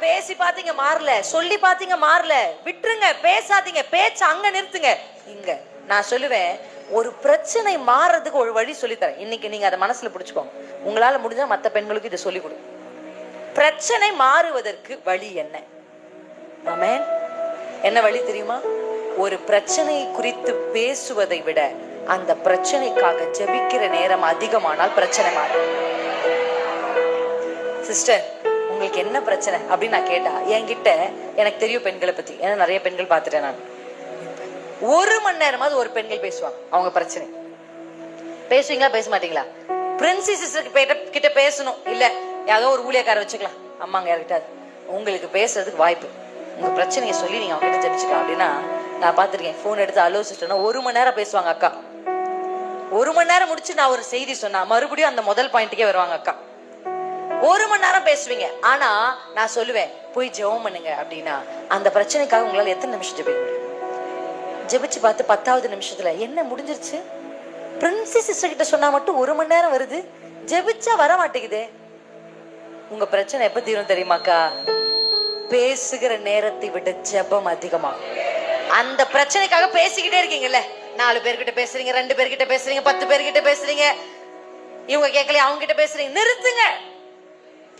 பேசி பாத்தீங்க மாறல, சொல்லி பாத்தீங்க மாறல, விட்டுருங்க, பேசாதீங்க, பேச்ச அங்க நிறுத்துங்க. இங்க நான் சொல்லுவேன், ஒரு பிரச்சனை மாறதுக்கு ஒரு வழி சொல்லித்தரேன். இன்னைக்கு நீங்க அதை மனசுல பிடிச்சுக்கோங்க. உங்களால முடிஞ்சா மத்த பெண்களுக்கு இதை சொல்லி கொடு. பிரச்சனை மாறுவதற்கு வழி என்ன? ஆமென். என்ன வழி தெரியுமா? ஒரு பிரச்சனை குறித்து பேசுவதை விட அந்த பிரச்சனைக்காக ஜெபிக்கிற நேரம் அதிகமானால் பிரச்சனை மாறும். சிஸ்டர், உங்களுக்கு என்ன பிரச்சனை அப்படின்னு நான் கேட்டா, என்கிட்ட எனக்கு தெரியும் பெண்களை பத்தி, ஏன்னா நிறைய பெண்கள் பார்த்துட்டேன் நான். 1 மணி நேரமாவது ஒரு பெண்கள் பேசுவாங்க அவங்க பிரச்சனை. பேசுவீங்களா பேச மாட்டீங்களா? பிரின்சி சிஸ்டர் கிட்ட பேசணும், இல்ல ஏதோ ஒரு ஊழியக்கார வச்சுக்கலாம், அம்மாங்க யார்கிட்ட உங்களுக்கு பேசுறதுக்கு வாய்ப்பு, உங்க பிரச்சனையை சொல்லி நீங்க அவங்க கிட்ட ஜெபிச்சுக்கலாம் அப்படின்னா நான் பார்த்துருக்கேன். போன் எடுத்து அலோ சிஸ்டர்னா 1 மணி நேரம் பேசுவாங்க அக்கா. 1 மணி நேரம் முடிச்சு நான் ஒரு செய்தி சொன்னா மறுபடியும் அந்த முதல் பாயிண்ட்டுக்கே வருவாங்க அக்கா. 1 மணி நேரம் பேசுவீங்க. ஆனா நான் சொல்லுவேன், போய் ஜெபம் பண்ணுங்க அப்படின்னா அந்த பிரச்சனைக்காக உங்களால எத்தனை நிமிஷம் ஜெபிக்க முடியும்? ஜெபிச்சு பார்த்து 10வது நிமிஷத்துல என்ன முடிஞ்சிருச்சு? பிரின்சி சிஸ்டர் கிட்ட சொன்னா மட்டும் 1 மணி நேரம் வருது, ஜெபிச்சா வர மாட்டேங்குதே. உங்க பிரச்சனை எப்ப தீரும் தெரியுமாக்கா? பேசுகிற நேரத்தை விட ஜெபம் அதிகமா. அந்த பிரச்சனைக்காக பேசிக்கிட்டே இருக்கீங்கல்ல, 4 பேர்கிட்ட பேசுறீங்க, 2 பேர்கிட்ட பேசுறீங்க, 10 பேர்கிட்ட பேசுறீங்க, இவங்க கேட்கல அவங்க கிட்ட பேசுறீங்க. நிறுத்துங்க,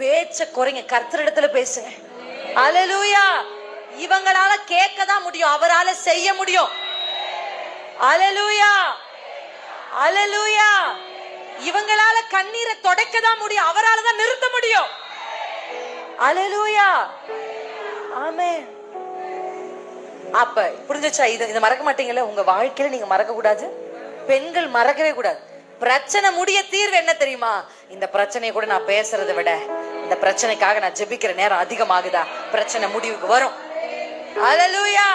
பேச்ச குறைங்க, கர்த்தரிடத்துல பேசுங்க. அல்லேலூயா. இவங்களால கேட்க தான் முடியும், அவரால செய்ய முடியும். அல்லேலூயா, அல்லேலூயா. இவங்களால கண்ணீரை துடைக்க தான் முடியும், அவரால தான் நிறுத்த முடியும். அல்லேலூயா, ஆமென். அப்ப புரிஞ்சுச்சா? இதை மறக்க மாட்டீங்கல்ல உங்க வாழ்க்கையில. நீங்க மறக்க கூடாது, பெண்கள் மறக்கவே கூடாது. பிரச்சனை முடிய தீர்வு என்ன தெரியுமா? இந்த பிரச்சனையை கூட நான் பேசுறதை விட இந்த பிரச்சனைக்காக நான் ஜெபிக்கிற நேரம் அதிகமாகுதா, பிரச்சனை முடிவுக்கு வரும். அல்லேலூயா.